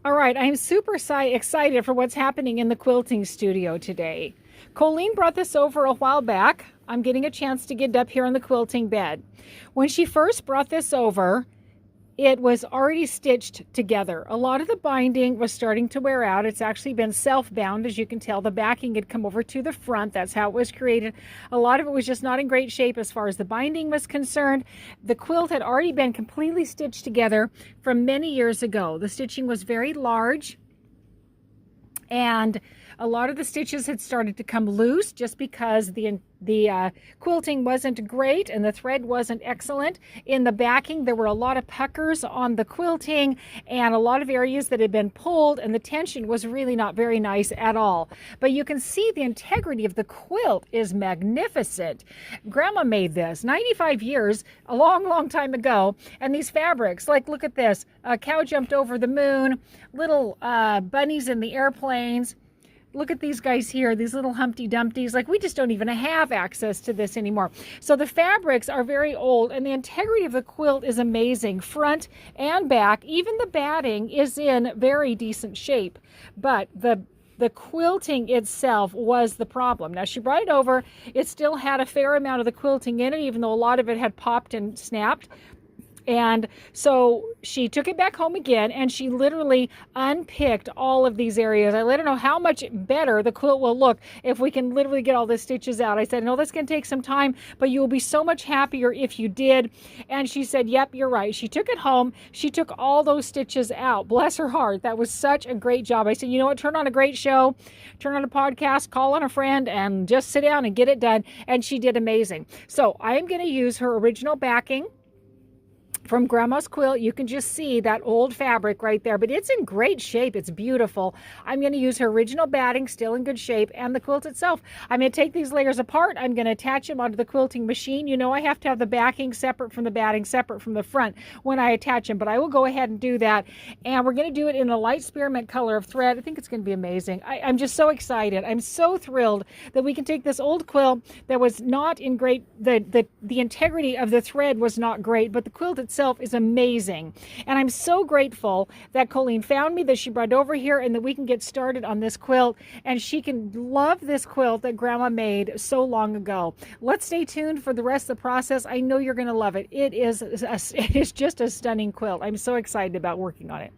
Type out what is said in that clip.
All right, I'm super excited for what's happening in the quilting studio today. Colleen brought this over a while back. I'm getting a chance to get up here on the quilting bed. When she first brought this over, it was already stitched together. A lot of the binding was starting to wear out. It's actually been self-bound. As you can tell, the backing had come over to the front. That's how it was created. A lot of it was just not in great shape as far as the binding was concerned. The quilt had already been completely stitched together from many years ago. The stitching was very large, and a lot of the stitches had started to come loose just because the quilting wasn't great and the thread wasn't excellent. In the backing, there were a lot of puckers on the quilting and a lot of areas that had been pulled, and the tension was really not very nice at all. But you can see the integrity of the quilt is magnificent. Grandma made this 95 years, a long time ago, and these fabrics, like look at this, a cow jumped over the moon, little bunnies in the airplanes. Look at these guys here, these little Humpty Dumptys. Like, we just don't even have access to this anymore. So the fabrics are very old, and the integrity of the quilt is amazing, front and back. Even the batting is in very decent shape, but the quilting itself was the problem. Now, she brought it over. It still had a fair amount of the quilting in it, even though a lot of it had popped and snapped. And so she took it back home again, and she literally unpicked all of these areas. I let her know how much better the quilt will look if we can literally get all the stitches out. I said, no, this can take some time, but you will be so much happier if you did. And she said, yep, you're right. She took it home. She took all those stitches out. Bless her heart. That was such a great job. I said, you know what? Turn on a great show, turn on a podcast, call on a friend, and just sit down and get it done. And she did amazing. So I am going to use her original backing from Grandma's quilt. You can just see that old fabric right there, but it's in great shape. It's beautiful. I'm going to use her original batting, still in good shape, and the quilt itself. I'm going to take these layers apart. I'm going to attach them onto the quilting machine. You know, I have to have the backing separate from the batting, separate from the front when I attach them, but I will go ahead and do that. And we're going to do it in a light spearmint color of thread. I think it's going to be amazing. I'm just so excited. I'm so thrilled that we can take this old quilt that was not in great, the integrity of the thread was not great, but the quilt itself is amazing. And I'm so grateful that Colleen found me, that she brought over here, and that we can get started on this quilt, and she can love this quilt that Grandma made so long ago. Let's stay tuned for the rest of the process. I know you're going to love it. It is just a stunning quilt. I'm so excited about working on it.